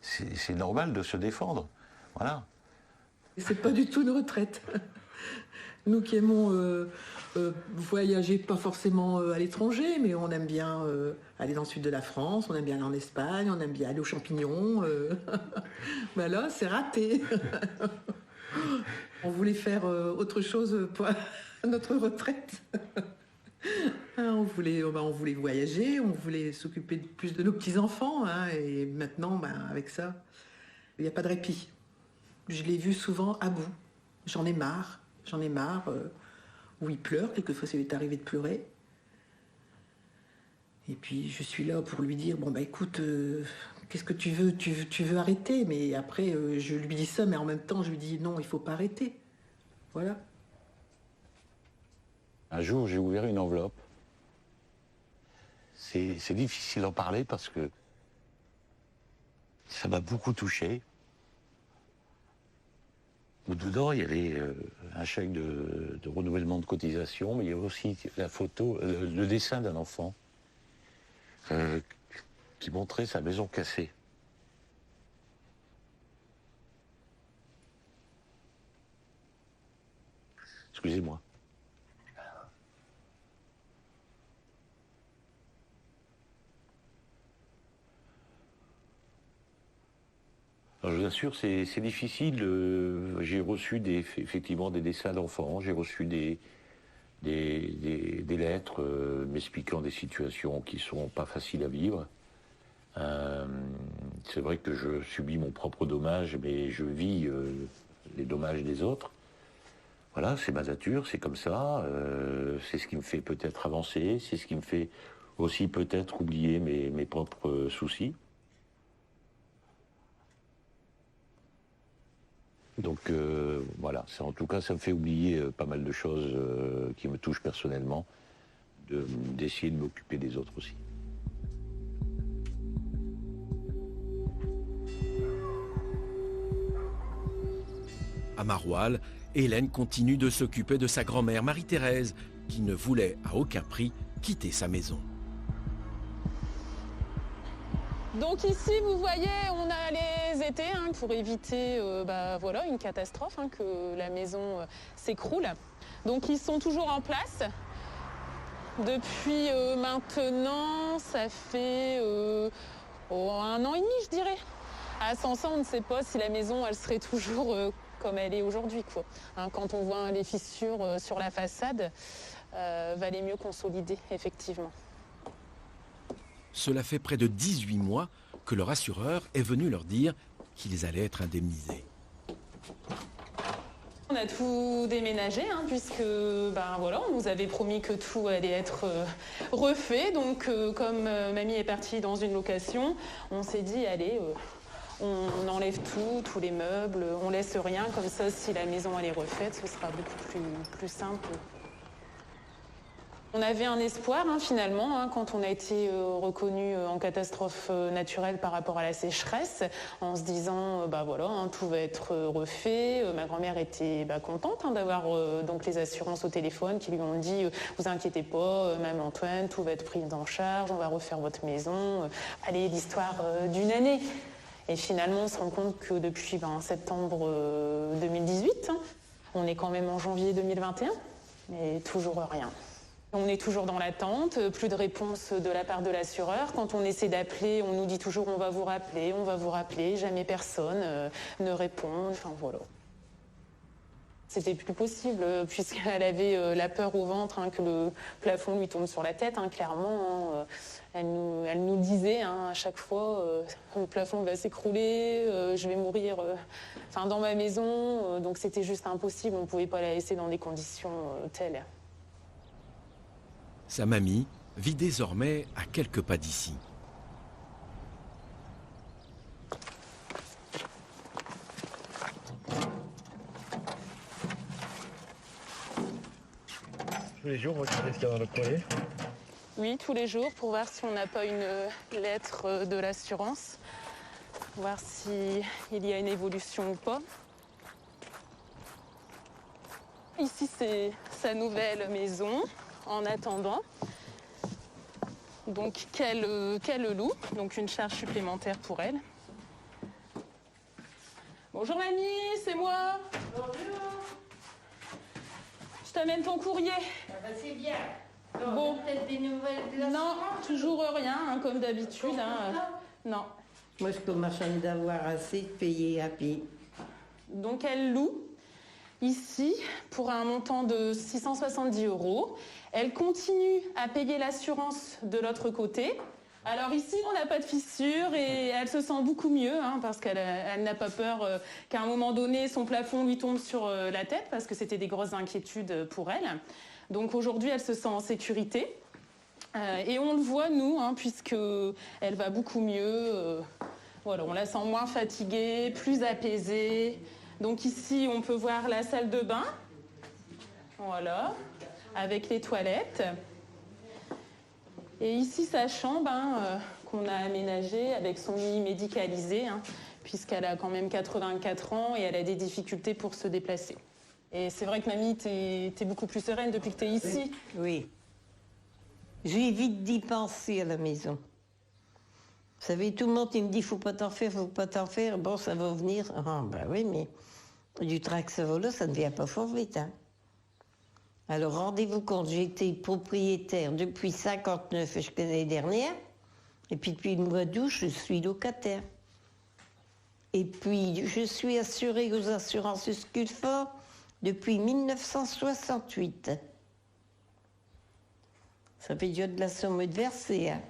C'est normal de se défendre. Voilà. C'est pas du tout une retraite. Nous qui aimons voyager, pas forcément à l'étranger, mais on aime bien aller dans le sud de la France, on aime bien aller en Espagne, on aime bien aller aux champignons. Ben là, c'est raté. On voulait faire autre chose pour notre retraite. On voulait voyager, on voulait s'occuper plus de nos petits-enfants, hein, et maintenant, avec ça, il n'y a pas de répit. Je l'ai vu souvent à bout. J'en ai marre. Où il pleure. Quelquefois, ça lui est arrivé de pleurer. Et puis, je suis là pour lui dire, écoute, qu'est-ce que tu veux ? Tu veux arrêter ? Mais après, je lui dis ça, mais en même temps, je lui dis, non, il ne faut pas arrêter. Voilà. Un jour, j'ai ouvert une enveloppe. C'est difficile d'en parler parce que ça m'a beaucoup touché. Où dedans, il y avait un chèque de renouvellement de cotisation, mais il y avait aussi la photo, le dessin d'un enfant qui montrait sa maison cassée. Excusez-moi. Alors, je vous assure, c'est difficile. J'ai reçu effectivement des dessins d'enfants, j'ai reçu des lettres m'expliquant des situations qui sont pas faciles à vivre. C'est vrai que je subis mon propre dommage, mais je vis les dommages des autres. Voilà, c'est ma nature, c'est comme ça. C'est ce qui me fait peut-être avancer, c'est ce qui me fait aussi peut-être oublier mes propres soucis. Donc voilà, en tout cas, ça me fait oublier pas mal de choses qui me touchent personnellement, d'essayer de m'occuper des autres aussi. À Maroilles, Hélène continue de s'occuper de sa grand-mère Marie-Thérèse, qui ne voulait à aucun prix quitter sa maison. Donc ici, vous voyez, on a les étés pour éviter une catastrophe, que la maison s'écroule. Donc ils sont toujours en place. Depuis maintenant, ça fait 1 an et demi, je dirais. À Sansan, on ne sait pas si la maison, elle serait toujours comme elle est aujourd'hui, quoi. Quand on voit les fissures sur la façade, valait mieux consolider, effectivement. Cela fait près de 18 mois que leur assureur est venu leur dire qu'ils allaient être indemnisés. On a tout déménagé, puisque on nous avait promis que tout allait être refait. Donc comme mamie est partie dans une location, on s'est dit allez, on enlève tous les meubles, on laisse rien, comme ça si la maison elle est refaite, ce sera beaucoup plus simple. On avait un espoir finalement quand on a été reconnu en catastrophe naturelle par rapport à la sécheresse, en se disant tout va être refait. Ma grand-mère était contente d'avoir donc les assurances au téléphone qui lui ont dit vous inquiétez pas, Mme Antoine, tout va être pris en charge, on va refaire votre maison. Allez, l'histoire d'une année. Et finalement, on se rend compte que depuis septembre 2018, on est quand même en janvier 2021, mais toujours rien. On est toujours dans l'attente, plus de réponse de la part de l'assureur. Quand on essaie d'appeler, on nous dit toujours on va vous rappeler, jamais personne ne répond. Enfin voilà. C'était plus possible, puisqu'elle avait la peur au ventre, hein, que le plafond lui tombe sur la tête, hein, clairement. Hein, elle nous disait à chaque fois, le plafond va s'écrouler, je vais mourir dans ma maison. Donc c'était juste impossible, on ne pouvait pas la laisser dans des conditions telles. Sa mamie vit désormais à quelques pas d'ici. Tous les jours, regardez ce qu'il y a dans le courrier. Oui, tous les jours, pour voir si on n'a pas une lettre de l'assurance, voir s'il y a une évolution ou pas. Ici, c'est sa nouvelle maison, en attendant. Donc, qu'elle loue, donc une charge supplémentaire pour elle. Bonjour mamie, c'est moi. Bonjour. Je t'amène ton courrier. Ah bah c'est bien. Bon. Peut-être des nouvelles de la Non, toujours rien, hein, comme d'habitude. Hein. Non. Moi, je commence à d'avoir assez de payer à pied. Donc, elle loue ici pour un montant de 670 €. Elle continue à payer l'assurance de l'autre côté. Alors ici, on n'a pas de fissure et elle se sent beaucoup mieux, hein, parce qu'elle n'a pas peur qu'à un moment donné, son plafond lui tombe sur la tête, parce que c'était des grosses inquiétudes pour elle. Donc aujourd'hui, elle se sent en sécurité. Et on le voit, nous, hein, puisqu'elle va beaucoup mieux. Voilà, on la sent moins fatiguée, plus apaisée. Donc ici, on peut voir la salle de bain. Voilà, avec les toilettes. Et ici, sa chambre, hein, qu'on a aménagée avec son lit médicalisé, hein, puisqu'elle a quand même 84 ans et elle a des difficultés pour se déplacer. Et c'est vrai que mamie, t'es beaucoup plus sereine depuis que t'es ici. Oui. J'évite d'y penser à la maison. Vous savez, tout le monde il me dit faut pas t'en faire, faut pas t'en faire. Bon, ça va venir. Ah, ben oui, mais du Traxavola, ça ne vient pas fort vite. Hein. Alors, rendez-vous compte, j'ai été propriétaire depuis 59 jusqu'à l'année dernière. Et puis, depuis le mois d'août, je suis locataire. Et puis, je suis assurée aux assurances Sculfort depuis 1968. Ça fait déjà de la somme de verser, hein.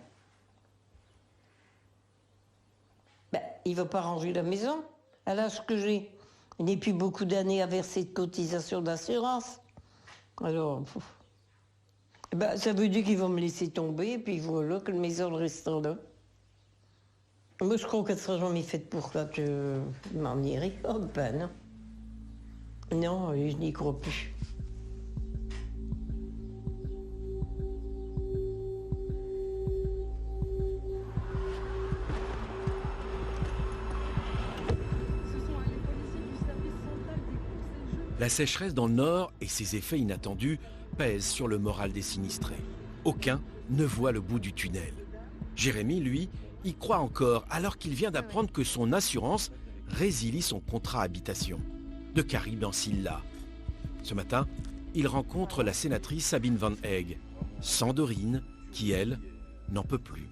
Ben, il ne va pas ranger la maison à l'âge que j'ai. Il n'y a plus beaucoup d'années à verser de cotisation d'assurance. Alors, ben, ça veut dire qu'ils vont me laisser tomber, et puis voilà, que la maison restera là. Moi, je crois qu'elle ne sera jamais faite pour ça, que je m'en irai. Oh, ben non. Non, je n'y crois plus. La sécheresse dans le nord et ses effets inattendus pèsent sur le moral des sinistrés. Aucun ne voit le bout du tunnel. Jérémy, lui, y croit encore alors qu'il vient d'apprendre que son assurance résilie son contrat habitation. De Caribe en Silla. Ce matin, il rencontre la sénatrice Sabine Van Egg, sans Dorine, qui, elle, n'en peut plus.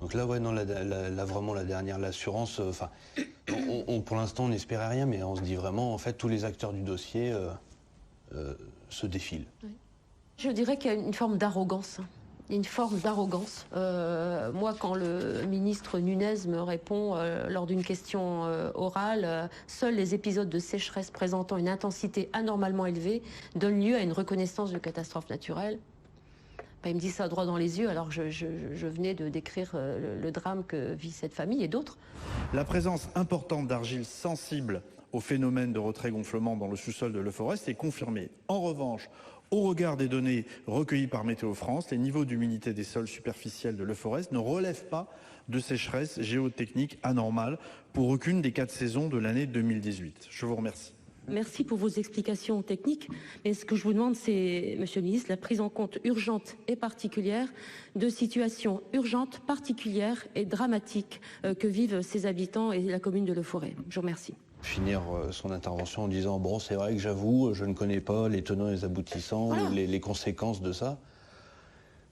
Donc là, ouais, non, là vraiment, la dernière, l'assurance, enfin, pour l'instant, on n'espérait rien, mais on se dit vraiment, en fait, tous les acteurs du dossier se défilent. Oui. Je dirais qu'il y a une forme d'arrogance. Une forme d'arrogance. Moi, quand le ministre Nunez me répond lors d'une question orale, seuls les épisodes de sécheresse présentant une intensité anormalement élevée donnent lieu à une reconnaissance de catastrophe naturelle. Ben, il me dit ça droit dans les yeux, alors je venais de décrire le drame que vit cette famille et d'autres. La présence importante d'argile sensible au phénomène de retrait-gonflement dans le sous-sol de Leforest est confirmée. En revanche, au regard des données recueillies par Météo France, les niveaux d'humidité des sols superficiels de Leforest ne relèvent pas de sécheresse géotechnique anormale pour aucune des 4 saisons de l'année 2018. Je vous remercie. Merci pour vos explications techniques. Mais ce que je vous demande, c'est, Monsieur le Ministre, la prise en compte urgente et particulière de situations urgentes, particulières et dramatiques que vivent ces habitants et la commune de Leforest. Je vous remercie. Finir son intervention en disant « Bon, c'est vrai que j'avoue, je ne connais pas les tenants et les aboutissants, voilà, ou les conséquences de ça. »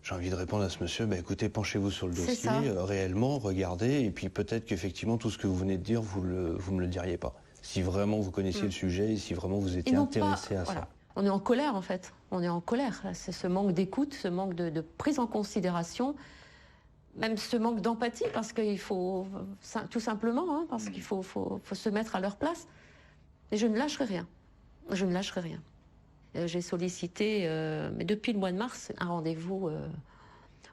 J'ai envie de répondre à ce monsieur, écoutez, penchez-vous sur le C'est dossier, ça. réellement, regardez, et puis peut-être qu'effectivement, tout ce que vous venez de dire, vous me le diriez pas. Si vraiment vous connaissiez le sujet et si vraiment vous étiez intéressé à ça. On est en colère, en fait. On est en colère. C'est ce manque d'écoute, ce manque de prise en considération, même ce manque d'empathie, parce qu'il faut, tout simplement, parce qu'il faut se mettre à leur place. Et je ne lâcherai rien. Je ne lâcherai rien. J'ai sollicité, mais depuis le mois de mars, un rendez-vous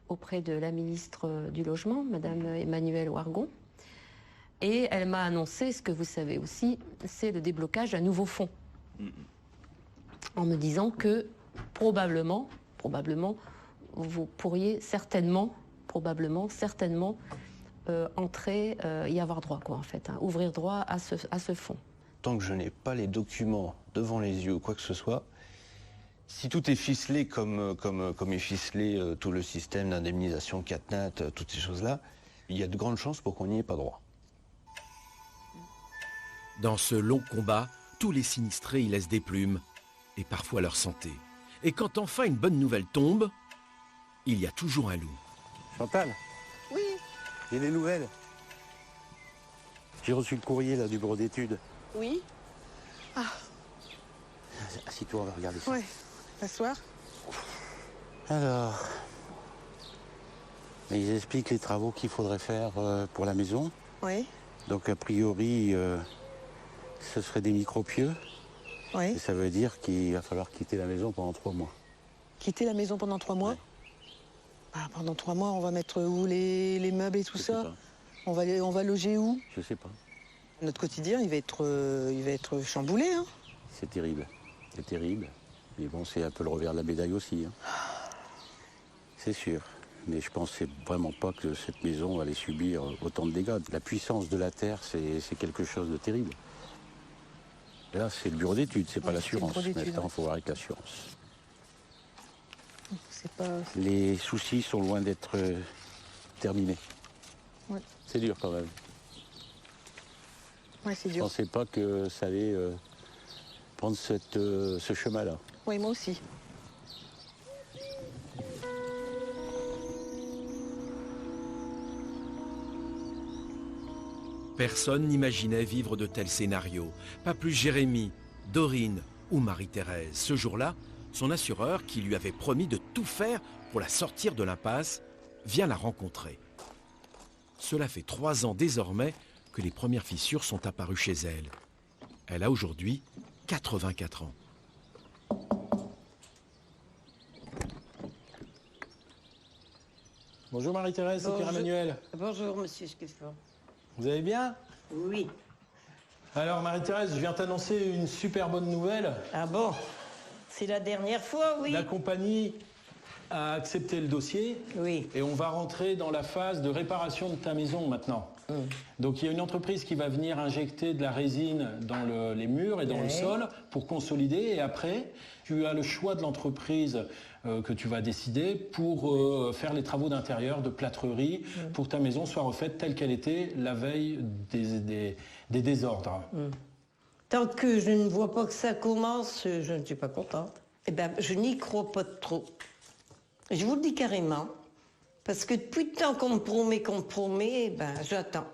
auprès de la ministre du Logement, Madame Emmanuelle Wargon. Et elle m'a annoncé, ce que vous savez aussi, c'est le déblocage d'un nouveau fonds. En me disant que probablement, vous pourriez certainement entrer, y avoir droit, quoi, en fait, ouvrir droit à ce fonds. Tant que je n'ai pas les documents devant les yeux ou quoi que ce soit, si tout est ficelé comme est ficelé tout le système d'indemnisation, CatNat, toutes ces choses-là, il y a de grandes chances pour qu'on n'y ait pas droit. Dans ce long combat, tous les sinistrés y laissent des plumes, et parfois leur santé. Et quand enfin une bonne nouvelle tombe, il y a toujours un loup. Chantal? Oui. Il y a des nouvelles. J'ai reçu le courrier là, du bureau d'études. Oui. Ah. Assis-toi, on va regarder ça. Ouais. T'asseoir. Alors, ils expliquent les travaux qu'il faudrait faire pour la maison. Oui. Donc a priori, ce serait des micro-pieux. Oui. Et ça veut dire qu'il va falloir quitter la maison pendant 3 mois. Quitter la maison pendant 3 mois? Ouais. Pendant 3 mois, on va mettre où les meubles et tout ça? On va loger où? Je sais pas. Notre quotidien, il va être chamboulé, hein? C'est terrible. C'est terrible. Mais bon, c'est un peu le revers de la médaille aussi. Hein. C'est sûr. Mais je pensais vraiment pas que cette maison allait subir autant de dégâts. La puissance de la terre, c'est quelque chose de terrible. Et là, c'est le bureau d'études, c'est pas l'assurance. Maintenant, il faut voir avec l'assurance. Les soucis sont loin d'être terminés. Ouais. C'est dur quand même. Ouais, c'est Je dur. pensais pas que ça allait prendre ce chemin-là. Oui, moi aussi. Personne n'imaginait vivre de tels scénarios. Pas plus Jérémy, Dorine ou Marie-Thérèse. Ce jour-là, son assureur, qui lui avait promis de tout faire pour la sortir de l'impasse, vient la rencontrer. Cela fait 3 ans désormais que les premières fissures sont apparues chez elle. Elle a aujourd'hui 84 ans. Bonjour Marie-Thérèse, c'est Pierre-Emmanuel. Bonjour, monsieur Scuffon. Vous allez bien? Oui. Alors Marie-Thérèse, je viens t'annoncer une super bonne nouvelle. Ah bon? C'est la dernière fois, oui. La compagnie a accepté le dossier. Oui. Et on va rentrer dans la phase de réparation de ta maison maintenant. Donc il y a une entreprise qui va venir injecter de la résine dans les murs et dans le sol pour consolider. Et après, tu as le choix de l'entreprise que tu vas décider pour faire les travaux d'intérieur, de plâtrerie, pour que ta maison soit refaite telle qu'elle était la veille des désordres. Tant que je ne vois pas que ça commence, je ne suis pas contente. Eh bien, je n'y crois pas trop. Je vous le dis carrément. Parce que depuis le temps qu'on me promet, ben, j'attends.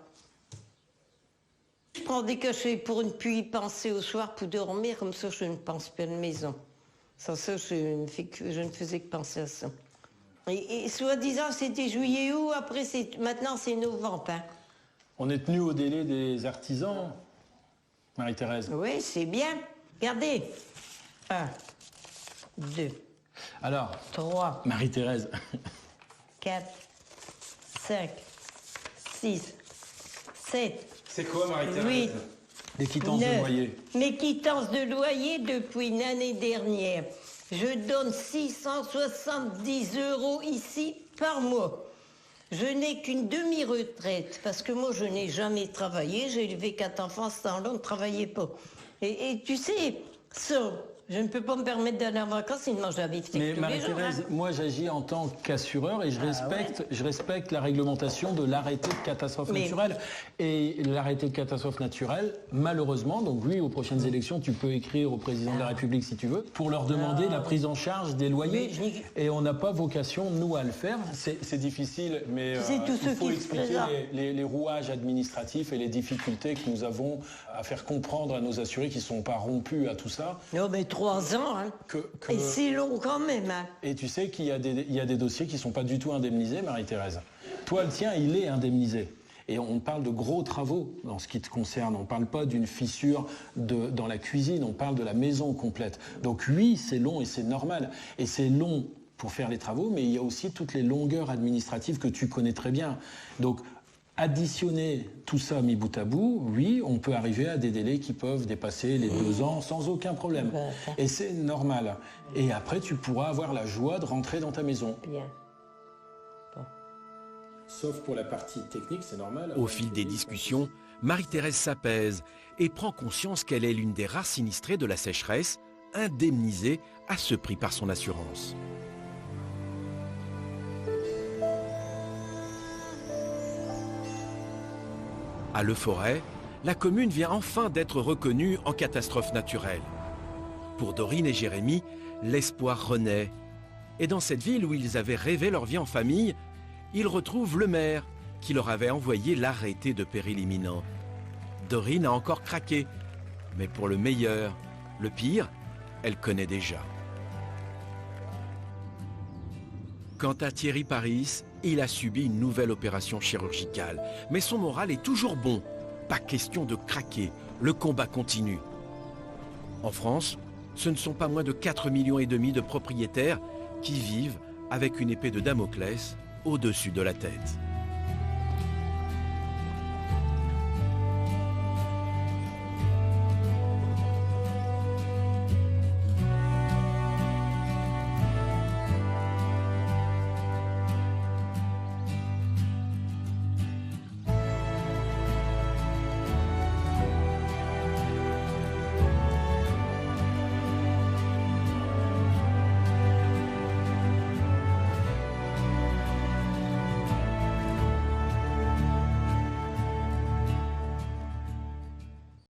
Je prends des cachets pour ne plus y penser au soir pour dormir, comme ça je ne pense plus à la maison. Sans ça, je ne faisais que penser à ça. Et soi-disant, c'était juillet-août, après, maintenant c'est novembre. Hein. On est tenu au délai des artisans, Marie-Thérèse. Oui, c'est bien. Regardez. 1, 2. Alors, 3. Marie-Thérèse. 4, 5, 6, 7. C'est quoi, Marie-Thérèse? 8. Les quittances de loyer. Mes quittances de loyer depuis l'année dernière. Je donne 670 € ici par mois. Je n'ai qu'une demi-retraite parce que moi, je n'ai jamais travaillé. J'ai élevé 4 enfants, ce temps-là, on ne travaillait pas. Et tu sais, ça, Je ne peux pas me permettre d'aller en vacances et de manger à beefsteak Mais tous les jours. Marie-Thérèse, moi j'agis en tant qu'assureur et je respecte la réglementation de l'arrêté de catastrophe naturelle. Et l'arrêté de catastrophe naturelle, malheureusement, donc oui, aux prochaines élections, tu peux écrire au président de la République si tu veux, pour leur demander la prise en charge des loyers. Et on n'a pas vocation, nous, à le faire. C'est difficile, mais il faut expliquer les rouages administratifs et les difficultés que nous avons à faire comprendre à nos assurés qui ne sont pas rompus à tout ça. Non, mais 3 ans, hein. Et c'est long quand même. Hein. Et tu sais qu'il y a des dossiers qui ne sont pas du tout indemnisés, Marie-Thérèse. Toi, le tien, il est indemnisé. Et on parle de gros travaux dans ce qui te concerne. On ne parle pas d'une fissure dans la cuisine, on parle de la maison complète. Donc oui, c'est long et c'est normal. Et c'est long pour faire les travaux, mais il y a aussi toutes les longueurs administratives que tu connais très bien. Donc, additionner tout ça mis bout à bout, oui, on peut arriver à des délais qui peuvent dépasser les 2 ans sans aucun problème. Et c'est normal. Et après, tu pourras avoir la joie de rentrer dans ta maison. Bien. Sauf pour la partie technique, c'est normal. Au fil des discussions, Marie-Thérèse s'apaise et prend conscience qu'elle est l'une des rares sinistrées de la sécheresse, indemnisée à ce prix par son assurance. À Leforest, la commune vient enfin d'être reconnue en catastrophe naturelle. Pour Dorine et Jérémy, l'espoir renaît. Et dans cette ville où ils avaient rêvé leur vie en famille, ils retrouvent le maire qui leur avait envoyé l'arrêté de péril imminent. Dorine a encore craqué, mais pour le meilleur. Le pire, elle connaît déjà. Quant à Thierry Paris, il a subi une nouvelle opération chirurgicale. Mais son moral est toujours bon. Pas question de craquer, le combat continue. En France, ce ne sont pas moins de 4,5 millions de propriétaires qui vivent avec une épée de Damoclès au-dessus de la tête.